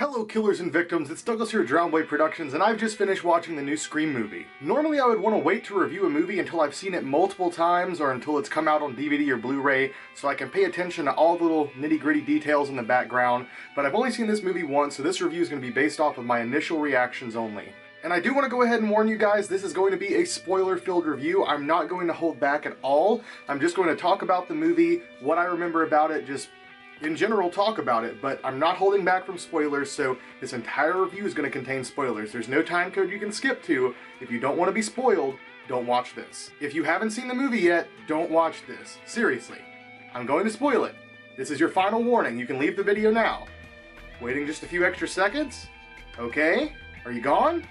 Hello killers and victims, it's Douglas here at Drownboy Productions, and I've just finished watching the new Scream movie. Normally I would want to wait to review a movie until I've seen it multiple times or until it's come out on DVD or Blu-ray so I can pay attention to all the little nitty-gritty details in the background, but I've only seen this movie once, so this review is going to be based off of my initial reactions only. And I do want to go ahead and warn you guys, this is going to be a spoiler-filled review. I'm not going to hold back at all. I'm just going to talk about the movie, what I remember about it, just in general talk about it, but I'm not holding back from spoilers, so this entire review is going to contain spoilers. There's no time code you can skip to. If you don't want to be spoiled, don't watch this. If you haven't seen the movie yet, don't watch this. Seriously. I'm going to spoil it. This is your final warning. You can leave the video now. Waiting just a few extra seconds? Okay. Are you gone?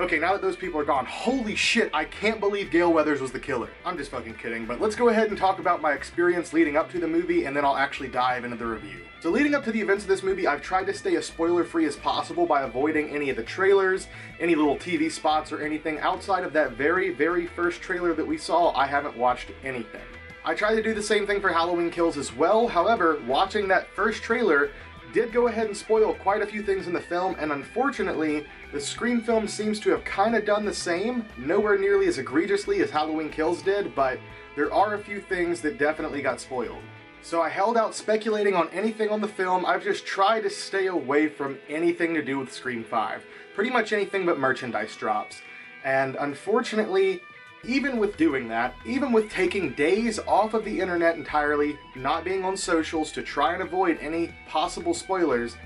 Okay, now that those people are gone, holy shit, I can't believe Gale Weathers was the killer. I'm just fucking kidding, but let's go ahead and talk about my experience leading up to the movie, and then I'll actually dive into the review. So leading up to the events of this movie, I've tried to stay as spoiler-free as possible by avoiding any of the trailers, any little TV spots or anything. Outside of that very first trailer that we saw, I haven't watched anything. I tried to do the same thing for Halloween Kills as well, however, watching that first trailer did go ahead and spoil quite a few things in the film, and unfortunately, the Scream film seems to have kind of done the same, nowhere nearly as egregiously as Halloween Kills did, but there are a few things that definitely got spoiled. So I held out speculating on anything on the film. I've just tried to stay away from anything to do with Scream 5. Pretty much anything but merchandise drops. And unfortunately, even with doing that, even with taking days off of the internet entirely, not being on socials to try and avoid any possible spoilers,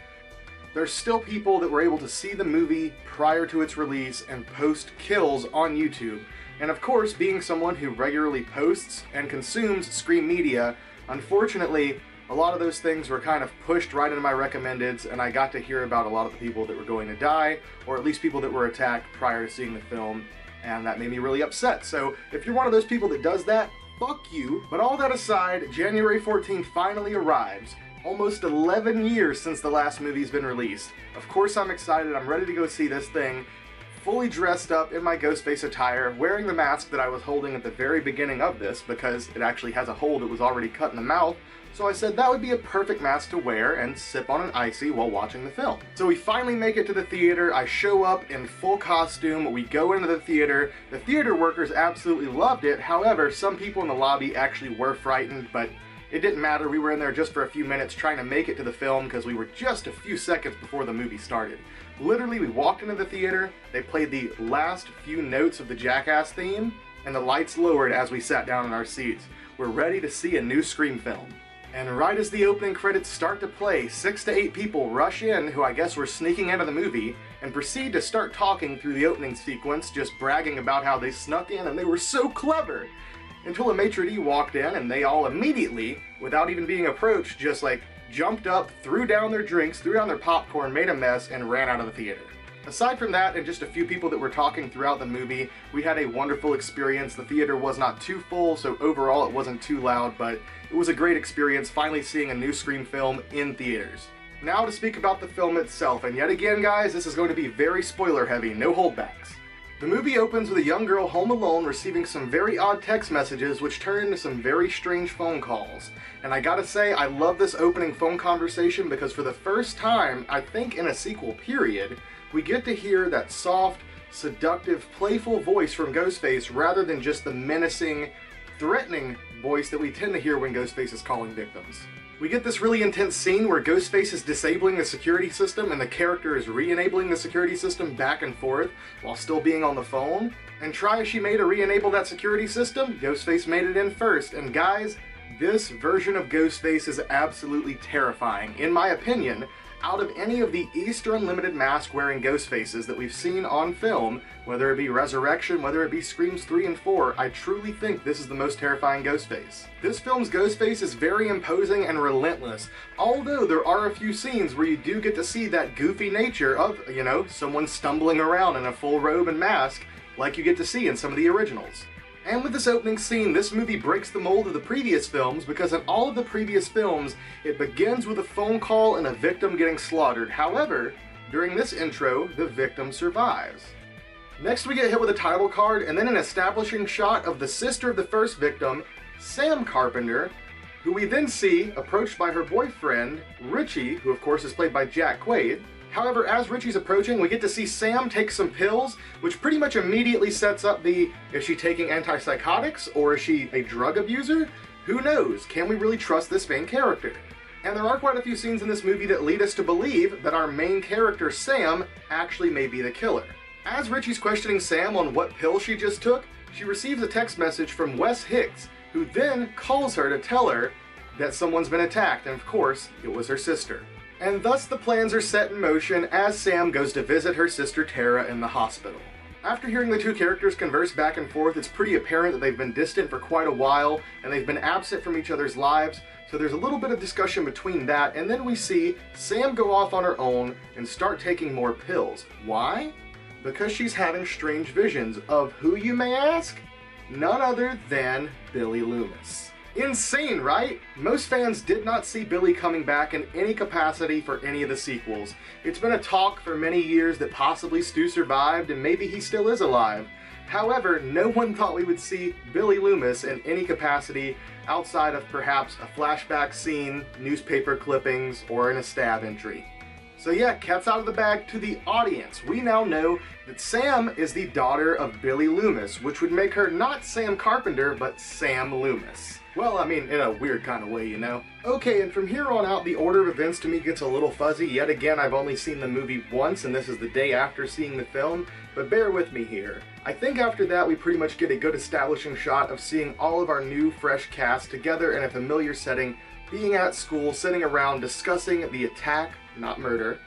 there's still people that were able to see the movie prior to its release and post kills on YouTube. And of course, being someone who regularly posts and consumes Scream media, unfortunately, a lot of those things were kind of pushed right into my recommendeds, and I got to hear about a lot of the people that were going to die, or at least people that were attacked prior to seeing the film. And that made me really upset. So if you're one of those people that does that, fuck you. But all that aside, January 14th finally arrives. Almost 11 years since the last movie's been released. Of course I'm excited. I'm ready to go see this thing. Fully dressed up in my Ghostface attire, wearing the mask that I was holding at the very beginning of this because it actually has a hole that was already cut in the mouth. So I said that would be a perfect mask to wear and sip on an icy while watching the film. So we finally make it to the theater. I show up in full costume. We go into the theater. The theater workers absolutely loved it. However, some people in the lobby actually were frightened, but it didn't matter. We were in there just for a few minutes trying to make it to the film because we were just a few seconds before the movie started. Literally, we walked into the theater, they played the last few notes of the Jackass theme, and the lights lowered as we sat down in our seats. We're ready to see a new Scream film. And right as the opening credits start to play, 6 to 8 people rush in who I guess were sneaking out of the movie and proceed to start talking through the opening sequence, just bragging about how they snuck in and they were so clever. Until a maitre d' walked in and they all immediately, without even being approached, just like jumped up, threw down their drinks, threw down their popcorn, made a mess, and ran out of the theater. Aside from that and just a few people that were talking throughout the movie, we had a wonderful experience. The theater was not too full, so overall it wasn't too loud, but it was a great experience finally seeing a new Scream film in theaters. Now to speak about the film itself, and yet again guys, this is going to be very spoiler heavy, no holdbacks. The movie opens with a young girl home alone receiving some very odd text messages which turn into some very strange phone calls. And I gotta say, I love this opening phone conversation because for the first time, I think in a sequel period, we get to hear that soft, seductive, playful voice from Ghostface rather than just the menacing, threatening voice that we tend to hear when Ghostface is calling victims. We get this really intense scene where Ghostface is disabling the security system and the character is re-enabling the security system back and forth while still being on the phone. And try as she may to re-enable that security system, Ghostface made it in first. And guys, this version of Ghostface is absolutely terrifying. In my opinion, out of any of the Easter Unlimited mask wearing Ghostfaces that we've seen on film, whether it be Resurrection, whether it be Screams 3 and 4, I truly think this is the most terrifying Ghostface. This film's Ghostface is very imposing and relentless, although there are a few scenes where you do get to see that goofy nature of, you know, someone stumbling around in a full robe and mask like you get to see in some of the originals. And with this opening scene, this movie breaks the mold of the previous films because in all of the previous films, it begins with a phone call and a victim getting slaughtered. However, during this intro, the victim survives. Next we get hit with a title card and then an establishing shot of the sister of the first victim, Sam Carpenter, who we then see approached by her boyfriend, Richie, who of course is played by Jack Quaid. However, as Richie's approaching, we get to see Sam take some pills, which pretty much immediately sets up the, is she taking antipsychotics or is she a drug abuser? Who knows? Can we really trust this main character? And there are quite a few scenes in this movie that lead us to believe that our main character, Sam, actually may be the killer. As Richie's questioning Sam on what pill she just took, she receives a text message from Wes Hicks, who then calls her to tell her that someone's been attacked, and of course, it was her sister. And thus the plans are set in motion as Sam goes to visit her sister Tara in the hospital. After hearing the two characters converse back and forth, it's pretty apparent that they've been distant for quite a while, and they've been absent from each other's lives, so there's a little bit of discussion between that, and then we see Sam go off on her own and start taking more pills. Why? Because she's having strange visions of who, you may ask? None other than Billy Loomis. Insane, right? Most fans did not see Billy coming back in any capacity for any of the sequels. It's been a talk for many years that possibly Stu survived and maybe he still is alive. However, no one thought we would see Billy Loomis in any capacity outside of perhaps a flashback scene, newspaper clippings, or in a stab entry. So yeah, cat's out of the bag to the audience. We now know that Sam is the daughter of Billy Loomis, which would make her not Sam Carpenter, but Sam Loomis. Well, I mean, in a weird kind of way, you know? Okay, and from here on out, the order of events to me gets a little fuzzy. Yet again, I've only seen the movie once, and this is the day after seeing the film, but bear with me here. I think after that, we pretty much get a good establishing shot of seeing all of our new, fresh cast together in a familiar setting, being at school, sitting around, discussing the attack, not murder.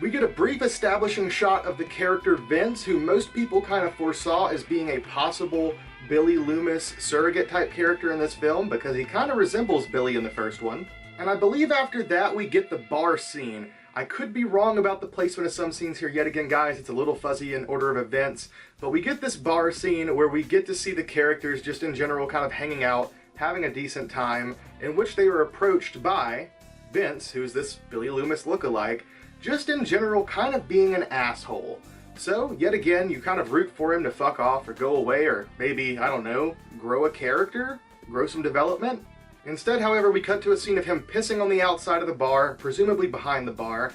We get a brief establishing shot of the character Vince, who most people kind of foresaw as being a possible Billy Loomis surrogate type character in this film, because he kind of resembles Billy in the first one. And I believe after that we get the bar scene. I could be wrong about the placement of some scenes here yet again, guys. It's a little fuzzy in order of events. But we get this bar scene where we get to see the characters just in general kind of hanging out, having a decent time, in which they were approached by Vince, who's this Billy Loomis lookalike, just in general kind of being an asshole. So, yet again, you kind of root for him to fuck off or go away or maybe, I don't know, grow a character? Grow some development? Instead, however, we cut to a scene of him pissing on the outside of the bar, presumably behind the bar.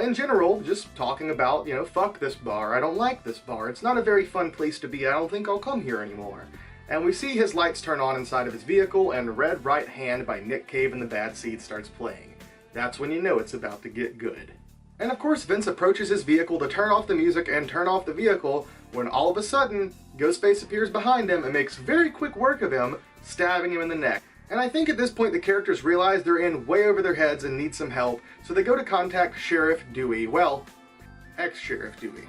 In general, just talking about, you know, fuck this bar, I don't like this bar, it's not a very fun place to be, I don't think I'll come here anymore. And we see his lights turn on inside of his vehicle, and Red Right Hand by Nick Cave in the Bad Seed starts playing. That's when you know it's about to get good. And of course, Vince approaches his vehicle to turn off the music and turn off the vehicle, when all of a sudden, Ghostface appears behind him and makes very quick work of him, stabbing him in the neck. And I think at this point the characters realize they're in way over their heads and need some help, so they go to contact Sheriff Dewey, well, ex-Sheriff Dewey.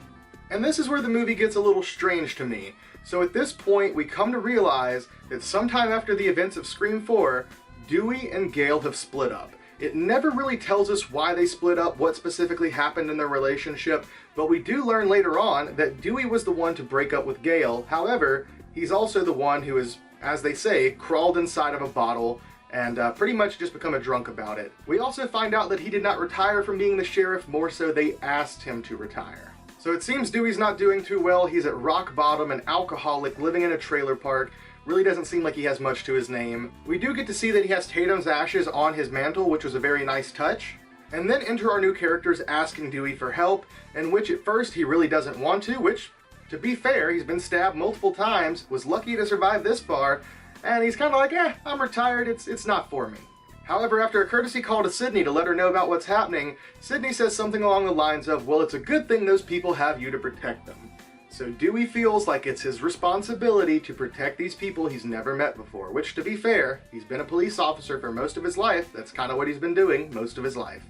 And this is where the movie gets a little strange to me. So at this point, we come to realize that sometime after the events of Scream 4, Dewey and Gale have split up. It never really tells us why they split up, what specifically happened in their relationship, but we do learn later on that Dewey was the one to break up with Gale. However, he's also the one who is, as they say, crawled inside of a bottle and pretty much just become a drunk about it. We also find out that he did not retire from being the sheriff, more so they asked him to retire. So it seems Dewey's not doing too well. He's at rock bottom, an alcoholic, living in a trailer park. Really doesn't seem like he has much to his name. We do get to see that he has Tatum's ashes on his mantle, which was a very nice touch. And then enter our new characters asking Dewey for help, in which at first he really doesn't want to, which, to be fair, he's been stabbed multiple times, was lucky to survive this far, and he's kind of like, I'm retired, it's not for me. However, after a courtesy call to Sydney to let her know about what's happening, Sydney says something along the lines of, well, it's a good thing those people have you to protect them. So Dewey feels like it's his responsibility to protect these people he's never met before, which, to be fair, he's been a police officer for most of his life. That's kind of what he's been doing most of his life.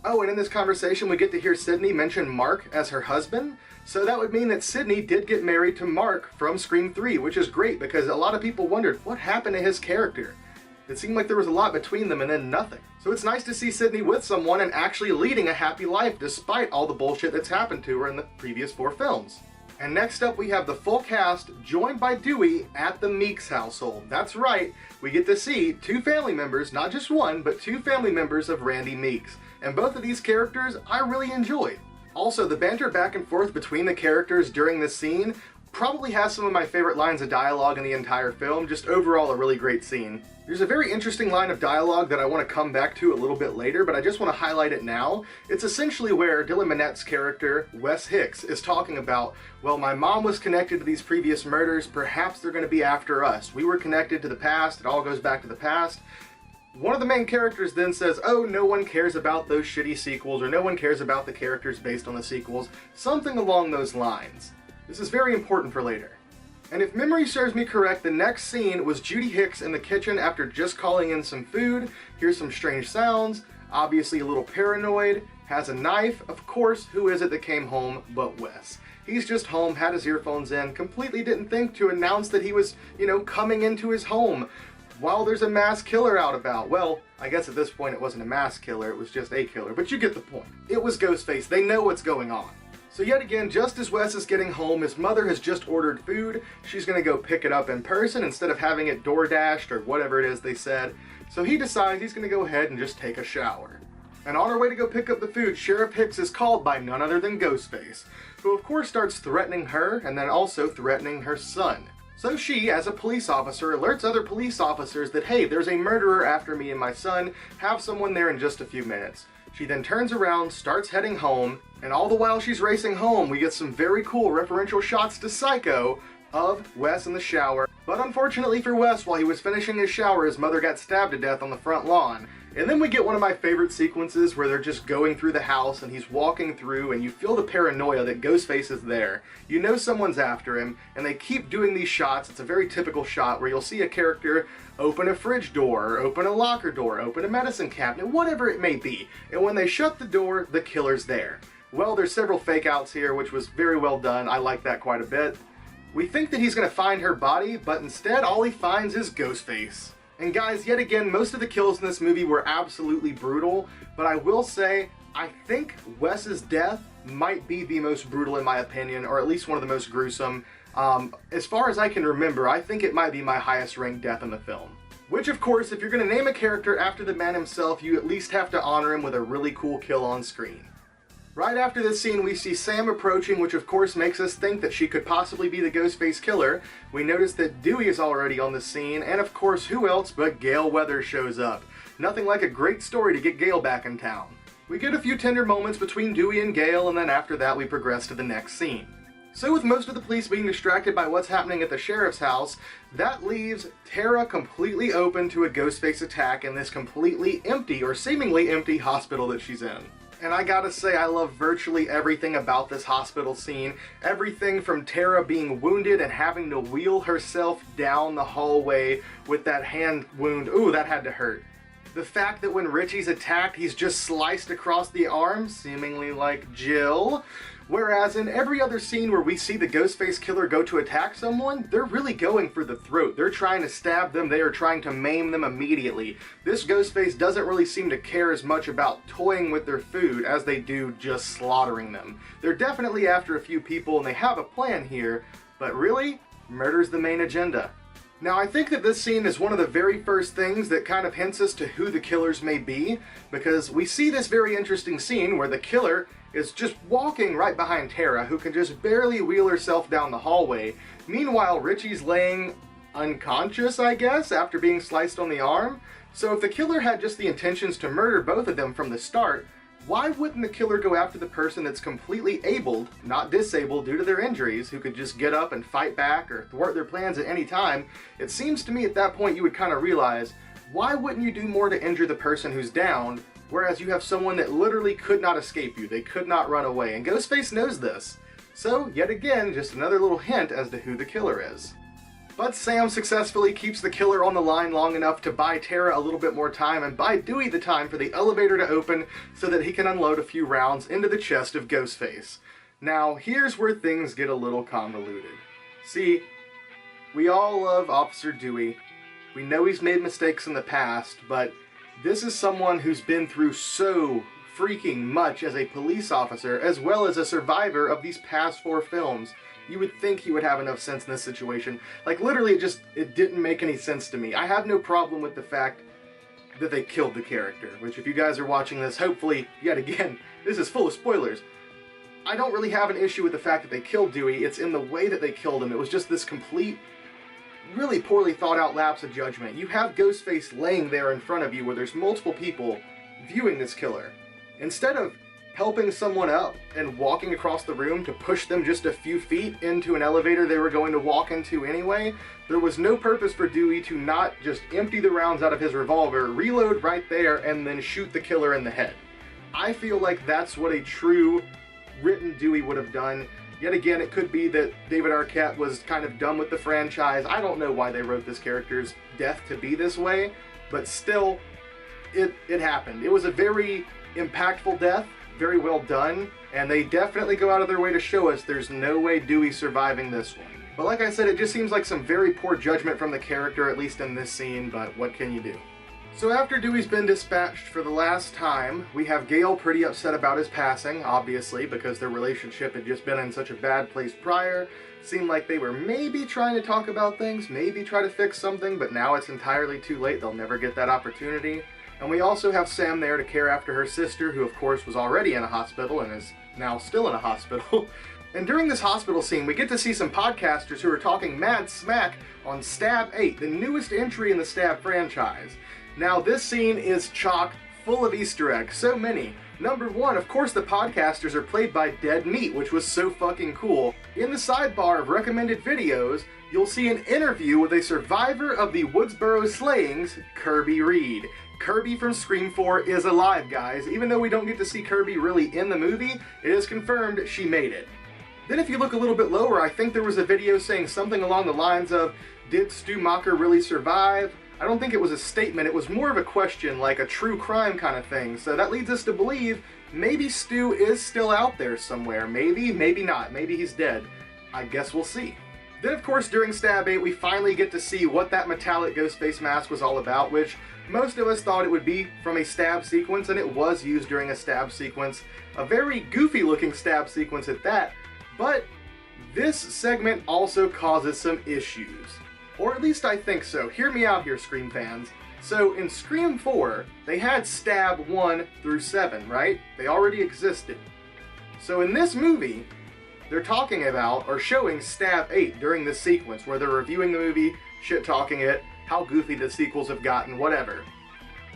Oh, and in this conversation we get to hear Sydney mention Mark as her husband, so that would mean that Sydney did get married to Mark from Scream 3, which is great because a lot of people wondered what happened to his character. It seemed like there was a lot between them and then nothing. So it's nice to see Sydney with someone and actually leading a happy life despite all the bullshit that's happened to her in the previous 4 films. And next up we have the full cast joined by Dewey at the Meeks household. That's right, we get to see 2 family members, not just one, but 2 family members of Randy Meeks. And both of these characters I really enjoyed. Also, the banter back and forth between the characters during this scene Probably has some of my favorite lines of dialogue in the entire film, just overall a really great scene. There's a very interesting line of dialogue that I want to come back to a little bit later, but I just want to highlight it now. It's essentially where Dylan Minette's character, Wes Hicks, is talking about, well, my mom was connected to these previous murders, perhaps they're going to be after us. We were connected to the past, it all goes back to the past. One of the main characters then says, oh, no one cares about those shitty sequels, or no one cares about the characters based on the sequels, something along those lines. This is very important for later. And if memory serves me correct, the next scene was Judy Hicks in the kitchen after just calling in some food, hears some strange sounds, obviously a little paranoid, has a knife. Of course, who is it that came home but Wes? He's just home, had his earphones in, completely didn't think to announce that he was, coming into his home while there's a mass killer out about. Well, I guess at this point it wasn't a mass killer, it was just a killer, but you get the point. It was Ghostface, they know what's going on. So yet again, just as Wes is getting home, his mother has just ordered food. She's gonna go pick it up in person instead of having it door-dashed or whatever it is they said. So he decides he's gonna go ahead and just take a shower. And on her way to go pick up the food, Sheriff Hicks is called by none other than Ghostface, who of course starts threatening her and then also threatening her son. So she, as a police officer, alerts other police officers that, hey, there's a murderer after me and my son, have someone there in just a few minutes. She then turns around, starts heading home, and all the while she's racing home, we get some very cool referential shots to Psycho of Wes in the shower. But unfortunately for Wes, while he was finishing his shower, his mother got stabbed to death on the front lawn. And then we get one of my favorite sequences where they're just going through the house and he's walking through and you feel the paranoia that Ghostface is there. You know someone's after him, and they keep doing these shots. It's a very typical shot where you'll see a character open a fridge door, open a locker door, open a medicine cabinet, whatever it may be. And when they shut the door, the killer's there. Well, there's several fake outs here, which was very well done. I like that quite a bit. We think that he's going to find her body, but instead all he finds is Ghostface. And guys, yet again, most of the kills in this movie were absolutely brutal, but I will say, I think Wes's death might be the most brutal in my opinion, or at least one of the most gruesome. As far as I can remember, I think it might be my highest ranked death in the film. Which, of course, if you're going to name a character after the man himself, you at least have to honor him with a really cool kill on screen. Right after this scene, we see Sam approaching, which of course makes us think that she could possibly be the Ghostface killer. We notice that Dewey is already on the scene, and of course, who else but Gale Weathers shows up. Nothing like a great story to get Gale back in town. We get a few tender moments between Dewey and Gale, and then after that we progress to the next scene. So with most of the police being distracted by what's happening at the sheriff's house, that leaves Tara completely open to a Ghostface attack in this completely empty, or seemingly empty, hospital that she's in. And I gotta say, I love virtually everything about this hospital scene. Everything from Tara being wounded and having to wheel herself down the hallway with that hand wound. Ooh, that had to hurt. The fact that when Richie's attacked, he's just sliced across the arm, seemingly like Jill. Whereas in every other scene where we see the Ghostface killer go to attack someone, they're really going for the throat. They're trying to stab them, they are trying to maim them immediately. This Ghostface doesn't really seem to care as much about toying with their food as they do just slaughtering them. They're definitely after a few people and they have a plan here, but really, murder's the main agenda. Now, I think that this scene is one of the very first things that kind of hints us to who the killers may be, because we see this very interesting scene where the killer is just walking right behind Tara, who can just barely wheel herself down the hallway. Meanwhile, Richie's laying unconscious, I guess, after being sliced on the arm. So if the killer had just the intentions to murder both of them from the start, why wouldn't the killer go after the person that's completely abled, not disabled due to their injuries, who could just get up and fight back or thwart their plans at any time? It seems to me at that point you would kind of realize, why wouldn't you do more to injure the person who's down, whereas you have someone that literally could not escape you, they could not run away, and Ghostface knows this. So, yet again, just another little hint as to who the killer is. But Sam successfully keeps the killer on the line long enough to buy Tara a little bit more time and buy Dewey the time for the elevator to open so that he can unload a few rounds into the chest of Ghostface. Now, here's where things get a little convoluted. See, we all love Officer Dewey. We know he's made mistakes in the past, but this is someone who's been through so freaking much as a police officer, as well as a survivor of these past 4 films. You would think he would have enough sense in this situation. Like, literally, it didn't make any sense to me. I have no problem with the fact that they killed the character, which if you guys are watching this, hopefully, yet again, this is full of spoilers. I don't really have an issue with the fact that they killed Dewey. It's in the way that they killed him. It was just this complete, really poorly thought out lapse of judgment. You have Ghostface laying there in front of you where there's multiple people viewing this killer. Instead of helping someone up and walking across the room to push them just a few feet into an elevator they were going to walk into anyway, there was no purpose for Dewey to not just empty the rounds out of his revolver, reload right there, and then shoot the killer in the head. I feel like that's what a true written Dewey would have done. Yet again, it could be that David Arquette was kind of done with the franchise. I don't know why they wrote this character's death to be this way, but still, it happened. It was a very impactful death, very well done, and they definitely go out of their way to show us there's no way Dewey's surviving this one. But like I said, it just seems like some very poor judgment from the character, at least in this scene, but what can you do? So after Dewey's been dispatched for the last time, we have Gale pretty upset about his passing, obviously, because their relationship had just been in such a bad place prior. Seemed like they were maybe trying to talk about things, maybe try to fix something, but now it's entirely too late. They'll never get that opportunity. And we also have Sam there to care after her sister, who of course was already in a hospital and is now still in a hospital. And during this hospital scene, we get to see some podcasters who are talking mad smack on Stab 8, the newest entry in the Stab franchise. Now this scene is chock full of Easter eggs, so many. Number one, of course the podcasters are played by Dead Meat, which was so fucking cool. In the sidebar of recommended videos, you'll see an interview with a survivor of the Woodsboro slayings, Kirby Reed. Kirby from Scream 4 is alive, guys. Even though we don't get to see Kirby really in the movie, it is confirmed she made it. Then if you look a little bit lower, I think there was a video saying something along the lines of, did Stu Macher really survive? I don't think it was a statement, it was more of a question, like a true crime kind of thing. So that leads us to believe maybe Stu is still out there somewhere. Maybe, maybe not. Maybe he's dead. I guess we'll see. Then of course during Stab 8 we finally get to see what that metallic Ghostface mask was all about, which most of us thought it would be from a stab sequence, and it was used during a stab sequence. A very goofy looking stab sequence at that, but this segment also causes some issues. Or at least I think so. Hear me out here, Scream fans. So in Scream 4, they had Stab 1 through 7, right? They already existed. So in this movie, they're talking about, or showing Stab 8 during this sequence, where they're reviewing the movie, shit-talking it, how goofy the sequels have gotten, whatever.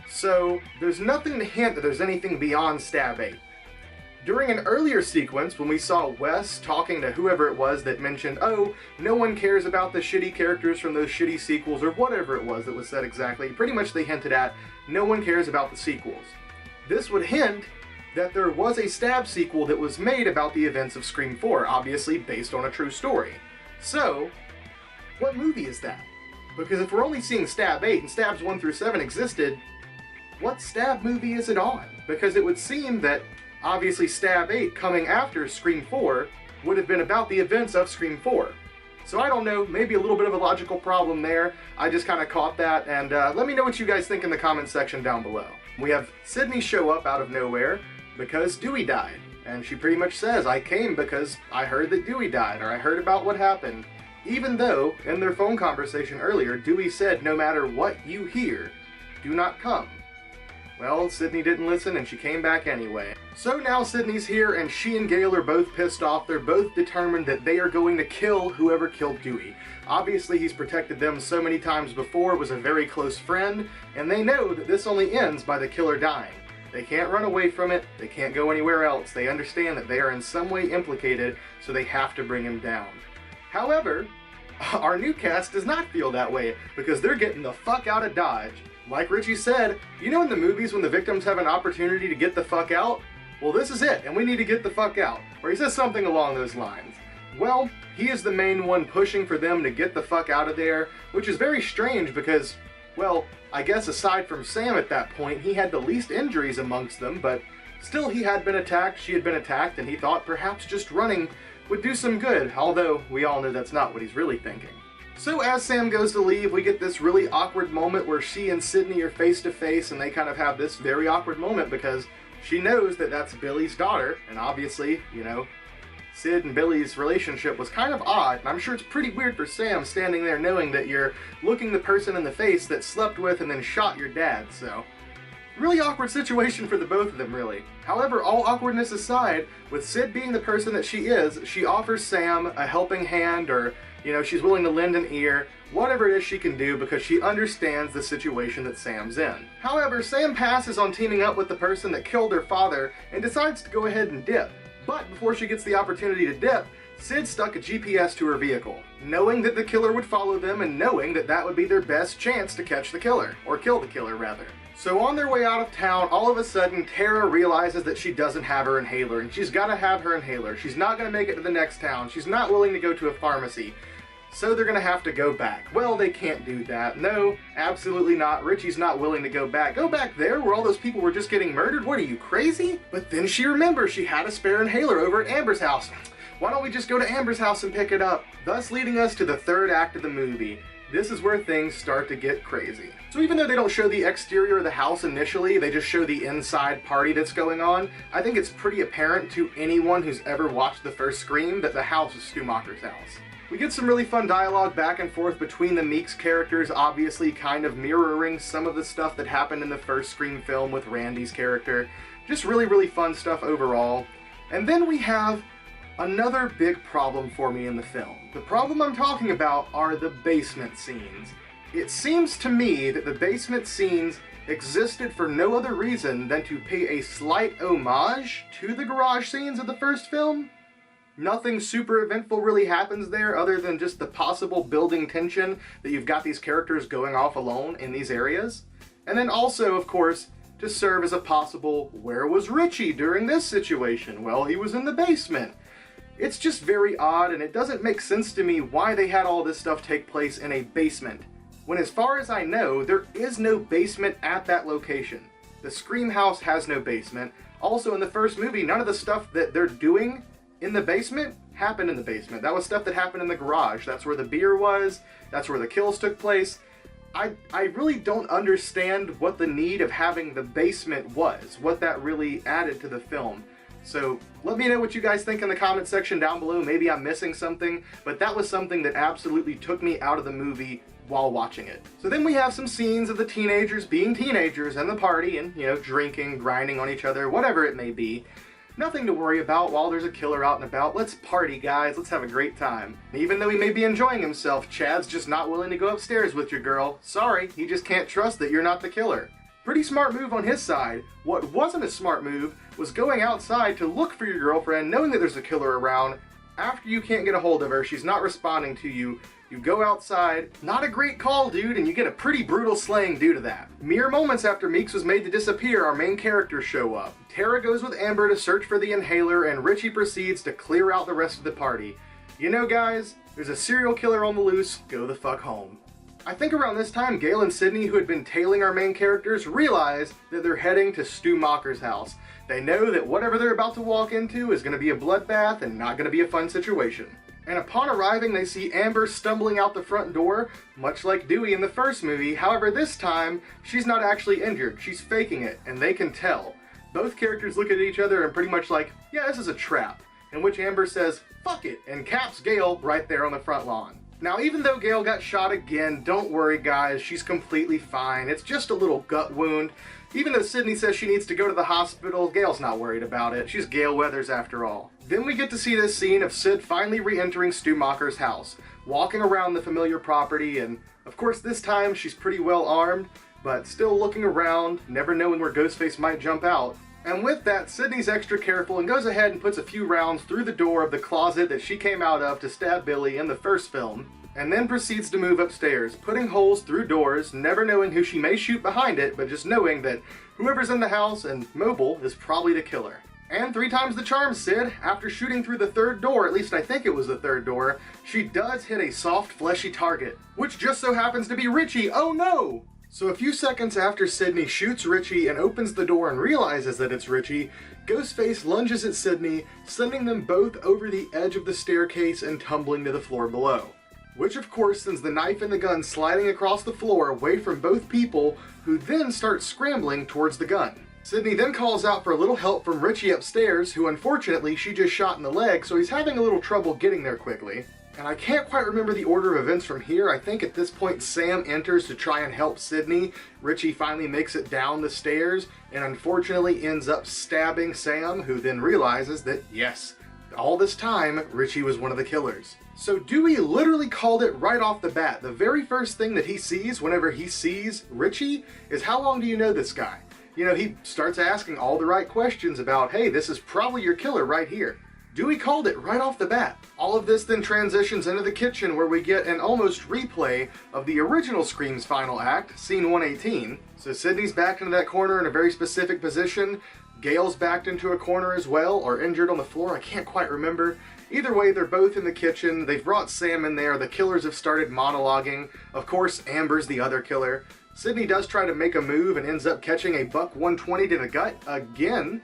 So there's nothing to hint that there's anything beyond Stab 8. During an earlier sequence, when we saw Wes talking to whoever it was that mentioned, oh, no one cares about the shitty characters from those shitty sequels, or whatever it was that was said exactly, pretty much they hinted at, no one cares about the sequels. This would hint that there was a Stab sequel that was made about the events of Scream 4, obviously based on a true story. So, what movie is that? Because if we're only seeing Stab 8 and Stabs 1 through 7 existed, what Stab movie is it on? Because it would seem that obviously Stab 8 coming after Scream 4 would have been about the events of Scream 4. So I don't know, maybe a little bit of a logical problem there. I just kind of caught that, and let me know what you guys think in the comment section down below. We have Sydney show up out of nowhere because Dewey died. And she pretty much says, I came because I heard that Dewey died, or I heard about what happened. Even though, in their phone conversation earlier, Dewey said, no matter what you hear, do not come. Well, Sydney didn't listen and she came back anyway. So now Sydney's here and she and Gale are both pissed off. They're both determined that they are going to kill whoever killed Dewey. Obviously he's protected them so many times before, was a very close friend, and they know that this only ends by the killer dying. They can't run away from it, they can't go anywhere else. They understand that they are in some way implicated, so they have to bring him down. However, our new cast does not feel that way, because they're getting the fuck out of Dodge. Like Richie said, you know in the movies when the victims have an opportunity to get the fuck out? Well, this is it, and we need to get the fuck out. Or he says something along those lines. Well, he is the main one pushing for them to get the fuck out of there, which is very strange because, well, I guess aside from Sam at that point, he had the least injuries amongst them, but still he had been attacked, she had been attacked, and he thought perhaps just running would do some good, although we all know that's not what he's really thinking. So as Sam goes to leave, we get this really awkward moment where she and Sydney are face to face, and they kind of have this very awkward moment because she knows that that's Billy's daughter, and obviously, you know, Sid and Billy's relationship was kind of odd, and I'm sure it's pretty weird for Sam standing there knowing that you're looking the person in the face that slept with and then shot your dad, so Really awkward situation for the both of them, really. However, all awkwardness aside, with Sid being the person that she is, she offers Sam a helping hand, or, you know, she's willing to lend an ear, whatever it is she can do, because she understands the situation that Sam's in. However, Sam passes on teaming up with the person that killed her father and decides to go ahead and dip. But before she gets the opportunity to dip, Sid stuck a GPS to her vehicle, knowing that the killer would follow them and knowing that that would be their best chance to catch the killer, or kill the killer rather. So on their way out of town, all of a sudden, Tara realizes that she doesn't have her inhaler, and she's got to have her inhaler. She's not going to make it to the next town. She's not willing to go to a pharmacy. So they're going to have to go back. Well, they can't do that. No, absolutely not. Richie's not willing to go back. Go back there where all those people were just getting murdered? What, are you crazy? But then she remembers she had a spare inhaler over at Amber's house. Why don't we just go to Amber's house and pick it up? Thus leading us to the third act of the movie. This is where things start to get crazy. So even though they don't show the exterior of the house initially, they just show the inside party that's going on, I think it's pretty apparent to anyone who's ever watched the first Scream that the house is Stu Macher's house. We get some really fun dialogue back and forth between the Meeks characters, obviously kind of mirroring some of the stuff that happened in the first Scream film with Randy's character. Just really, really fun stuff overall. And then we have another big problem for me in the film. The problem I'm talking about are the basement scenes. It seems to me that the basement scenes existed for no other reason than to pay a slight homage to the garage scenes of the first film. Nothing super eventful really happens there other than just the possible building tension that you've got these characters going off alone in these areas. And then also, of course, to serve as a possible, where was Richie during this situation? Well, he was in the basement. It's just very odd, and it doesn't make sense to me why they had all this stuff take place in a basement, when as far as I know, there is no basement at that location. The Scream house has no basement. Also, in the first movie, none of the stuff that they're doing in the basement happened in the basement. That was stuff that happened in the garage. That's where the beer was. That's where the kills took place. I really don't understand what the need of having the basement was, what that really added to the film. So let me know what you guys think in the comment section down below. Maybe I'm missing something, but that was something that absolutely took me out of the movie while watching it. So then we have some scenes of the teenagers being teenagers and the party and, you know, drinking, grinding on each other, whatever it may be. Nothing to worry about while there's a killer out and about. Let's party, guys. Let's have a great time. And even though he may be enjoying himself, Chad's just not willing to go upstairs with your girl. Sorry, he just can't trust that you're not the killer. Pretty smart move on his side. What wasn't a smart move was going outside to look for your girlfriend, knowing that there's a killer around. After you can't get a hold of her, she's not responding to you, you go outside. Not a great call, dude, and you get a pretty brutal slaying due to that. Mere moments after Meeks was made to disappear, our main characters show up. Tara goes with Amber to search for the inhaler, and Richie proceeds to clear out the rest of the party. You know, guys, there's a serial killer on the loose. Go the fuck home. I think around this time, Gail and Sydney, who had been tailing our main characters, realize that they're heading to Stu Macher's house. They know that whatever they're about to walk into is going to be a bloodbath and not going to be a fun situation. And upon arriving, they see Amber stumbling out the front door, much like Dewey in the first movie. However, this time, she's not actually injured. She's faking it, and they can tell. Both characters look at each other and pretty much like, yeah, this is a trap. In which Amber says, fuck it, and caps Gail right there on the front lawn. Now, even though Gail got shot again, don't worry, guys, she's completely fine. It's just a little gut wound. Even though Sydney says she needs to go to the hospital, Gail's not worried about it. She's Gail Weathers after all. Then we get to see this scene of Sid finally re-entering Stu Macher's house, walking around the familiar property, and of course this time she's pretty well armed, but still looking around, never knowing where Ghostface might jump out. And with that, Sydney's extra careful and goes ahead and puts a few rounds through the door of the closet that she came out of to stab Billy in the first film, and then proceeds to move upstairs, putting holes through doors, never knowing who she may shoot behind it, but just knowing that whoever's in the house and mobile is probably the killer. And 3 times the charm, Sid. After shooting through the third door, at least I think it was the third door, she does hit a soft, fleshy target, which just so happens to be Richie. Oh no! So a few seconds after Sydney shoots Richie and opens the door and realizes that it's Richie, Ghostface lunges at Sydney, sending them both over the edge of the staircase and tumbling to the floor below. Which of course sends the knife and the gun sliding across the floor away from both people, who then start scrambling towards the gun. Sydney then calls out for a little help from Richie upstairs, who unfortunately she just shot in the leg, so he's having a little trouble getting there quickly. And I can't quite remember the order of events from here. I think at this point Sam enters to try and help Sydney. Richie finally makes it down the stairs and unfortunately ends up stabbing Sam, who then realizes that, yes, all this time, Richie was one of the killers. So Dewey literally called it right off the bat. The very first thing that he sees whenever he sees Richie is, how long do you know this guy? You know, he starts asking all the right questions about, hey, this is probably your killer right here. Dewey called it right off the bat. All of this then transitions into the kitchen, where we get an almost replay of the original Scream's final act, scene 118. So Sydney's backed into that corner in a very specific position. Gail's backed into a corner as well, or injured on the floor, I can't quite remember. Either way, they're both in the kitchen. They've brought Sam in there. The killers have started monologuing. Of course, Amber's the other killer. Sydney does try to make a move and ends up catching a buck 120 to the gut again.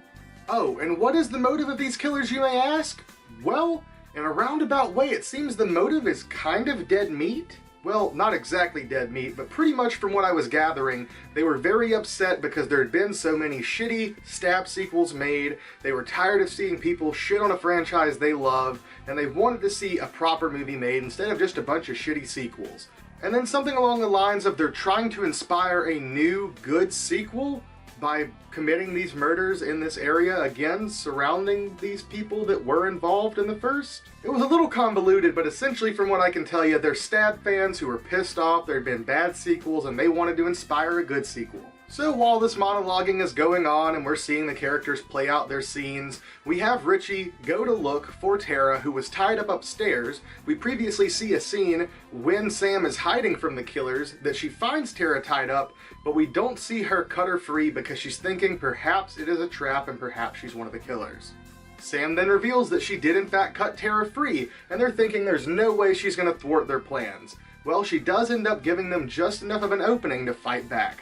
Oh, and what is the motive of these killers, you may ask? Well, in a roundabout way, it seems the motive is kind of dead meat. Well, not exactly dead meat, but pretty much from what I was gathering, they were very upset because there had been so many shitty Stab sequels made. They were tired of seeing people shit on a franchise they love, and they wanted to see a proper movie made instead of just a bunch of shitty sequels. And then something along the lines of they're trying to inspire a new, good sequel by committing these murders in this area again, surrounding these people that were involved in the first. It was a little convoluted, but essentially from what I can tell you, they're Stab fans who were pissed off there had been bad sequels and they wanted to inspire a good sequel. So while this monologuing is going on and we're seeing the characters play out their scenes, we have Richie go to look for Tara, who was tied up upstairs. We previously see a scene when Sam is hiding from the killers that she finds Tara tied up, but we don't see her cut her free because she's thinking perhaps it is a trap and perhaps she's one of the killers. Sam then reveals that she did in fact cut Tara free, and they're thinking there's no way she's going to thwart their plans. Well, she does end up giving them just enough of an opening to fight back.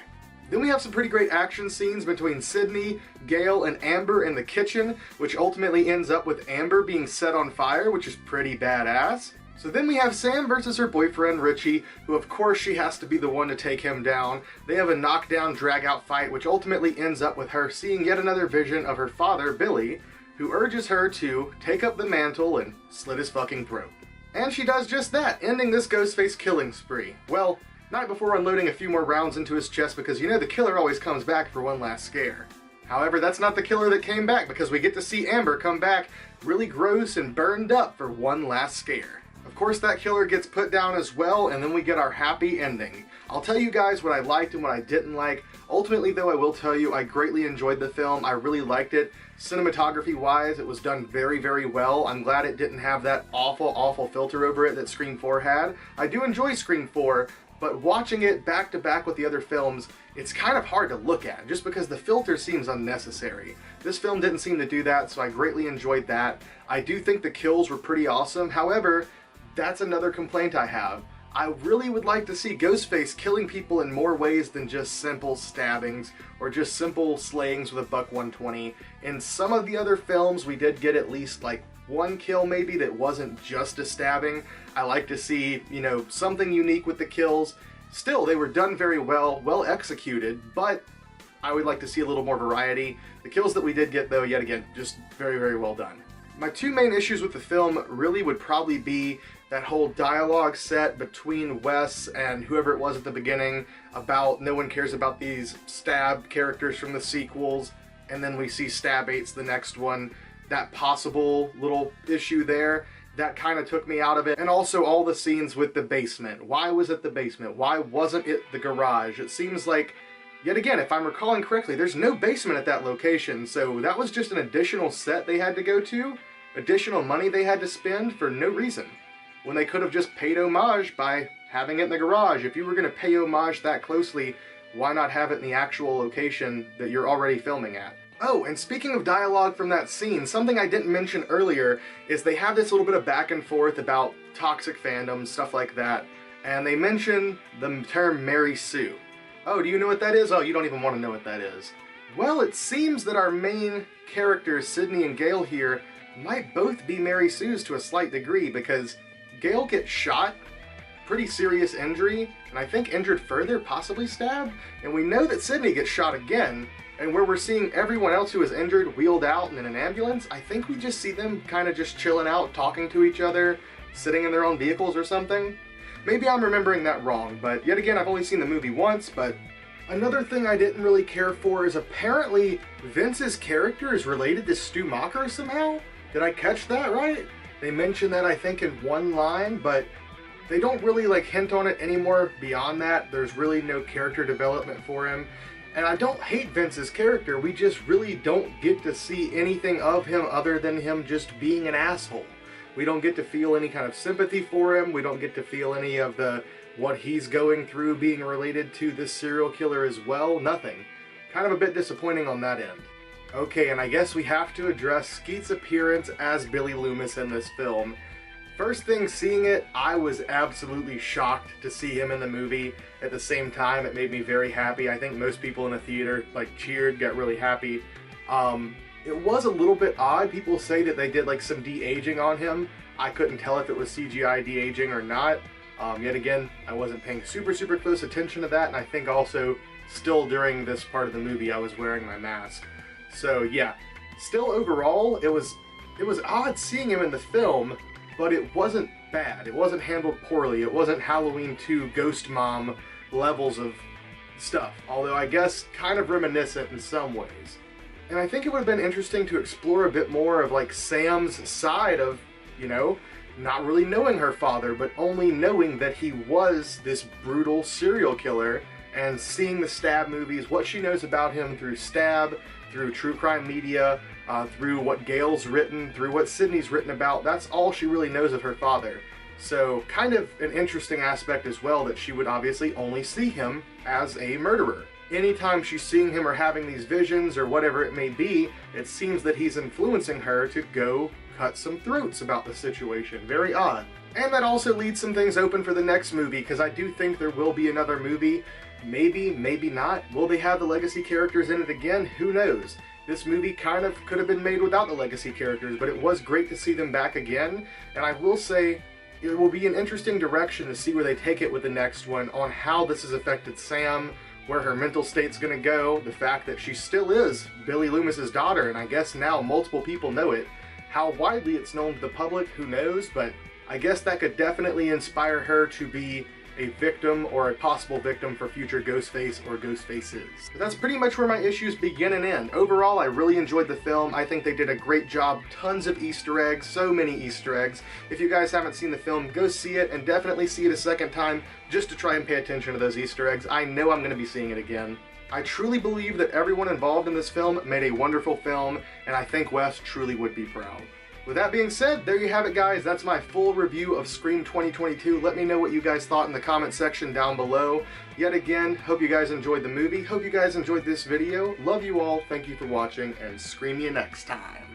Then we have some pretty great action scenes between Sydney, Gail, and Amber in the kitchen, which ultimately ends up with Amber being set on fire, which is pretty badass. So then we have Sam versus her boyfriend, Richie, who of course she has to be the one to take him down. They have a knockdown, drag-out fight, which ultimately ends up with her seeing yet another vision of her father, Billy, who urges her to take up the mantle and slit his fucking throat. And she does just that, ending this Ghostface killing spree. Well, not before unloading a few more rounds into his chest, because you know the killer always comes back for one last scare. However, that's not the killer that came back, because we get to see Amber come back really gross and burned up for one last scare. Of course, that killer gets put down as well, and then we get our happy ending. I'll tell you guys what I liked and what I didn't like. Ultimately, though, I will tell you I greatly enjoyed the film. I really liked it. Cinematography-wise, it was done very, very well. I'm glad it didn't have that awful, awful filter over it that Scream 4 had. I do enjoy Scream 4, but watching it back to back with the other films, it's kind of hard to look at, just because the filter seems unnecessary. This film didn't seem to do that, so I greatly enjoyed that. I do think the kills were pretty awesome. However, that's another complaint I have. I really would like to see Ghostface killing people in more ways than just simple stabbings or just simple slayings with a buck 120. In some of the other films, we did get at least like one kill maybe that wasn't just a stabbing. I like to see, you know, something unique with the kills. Still, they were done very well, well executed, but I would like to see a little more variety. The kills that we did get, though, yet again, just very, very well done. My two main issues with the film really would probably be that whole dialogue set between Wes and whoever it was at the beginning about no one cares about these Stab characters from the sequels, and then we see Stab 8's the next one. That possible little issue there, that kind of took me out of it. And also all the scenes with the basement. Why was it the basement? Why wasn't it the garage? It seems like, yet again, if I'm recalling correctly, there's no basement at that location, so that was just an additional set they had to go to, additional money they had to spend for no reason, when they could have just paid homage by having it in the garage. If you were going to pay homage that closely, why not have it in the actual location that you're already filming at? Oh, and speaking of dialogue from that scene, something I didn't mention earlier is they have this little bit of back and forth about toxic fandom, stuff like that, and they mention the term Mary Sue. Oh, do you know what that is? Oh, you don't even want to know what that is. Well, it seems that our main characters, Sydney and Gail here, might both be Mary Sue's to a slight degree, because Gail gets shot, pretty serious injury, and I think injured further, possibly stabbed, and we know that Sydney gets shot again, And where we're seeing everyone else who is injured wheeled out and in an ambulance, I think we just see them kind of just chilling out, talking to each other, sitting in their own vehicles or something. Maybe I'm remembering that wrong, but yet again, I've only seen the movie once. But another thing I didn't really care for is apparently Vince's character is related to Stu Macher somehow. Did I catch that right? They mentioned that, I think, in one line, but they don't really like hint on it anymore beyond that. There's really no character development for him. And I don't hate Vince's character, we just really don't get to see anything of him other than him just being an asshole. We don't get to feel any kind of sympathy for him, we don't get to feel any of what he's going through being related to this serial killer as well, nothing. Kind of a bit disappointing on that end. Okay, and I guess we have to address Skeet's appearance as Billy Loomis in this film. First thing seeing it, I was absolutely shocked to see him in the movie. At the same time, it made me very happy. I think most people in the theater like cheered, got really happy. It was a little bit odd. People say that they did like some de-aging on him. I couldn't tell if it was CGI de-aging or not. Yet again, I wasn't paying super close attention to that, and I think also still during this part of the movie I was wearing my mask. So yeah, still overall, it was odd seeing him in the film, but it wasn't bad. It wasn't handled poorly. It wasn't Halloween 2 Ghost Mom levels of stuff, although I guess kind of reminiscent in some ways. And I think it would have been interesting to explore a bit more of like Sam's side of, you know, not really knowing her father, but only knowing that he was this brutal serial killer, and seeing the Stab movies, what she knows about him through Stab, through true crime media, through what Gail's written, through what Sydney's written about. That's all she really knows of her father. So kind of an interesting aspect as well, that she would obviously only see him as a murderer. Anytime she's seeing him or having these visions or whatever it may be, it seems that he's influencing her to go cut some throats about the situation. Very odd. And that also leaves some things open for the next movie, because I do think there will be another movie. Maybe, maybe not. Will they have the legacy characters in it again? Who knows? This movie kind of could have been made without the legacy characters, but it was great to see them back again. And I will say, it will be an interesting direction to see where they take it with the next one, on how this has affected Sam, where her mental state's gonna go, the fact that she still is Billy Loomis's daughter, and I guess now multiple people know it. How widely it's known to the public, who knows, but I guess that could definitely inspire her to be a victim or a possible victim for future Ghostface or Ghostfaces. But that's pretty much where my issues begin and end. Overall, I really enjoyed the film. I think they did a great job. Tons of Easter eggs, so many Easter eggs. If you guys haven't seen the film, go see it, and definitely see it a second time just to try and pay attention to those Easter eggs. I know I'm going to be seeing it again. I truly believe that everyone involved in this film made a wonderful film, and I think Wes truly would be proud. With that being said, there you have it, guys. That's my full review of Scream 2022. Let me know what you guys thought in the comment section down below. Yet again, hope you guys enjoyed the movie. Hope you guys enjoyed this video. Love you all. Thank you for watching, and scream you next time.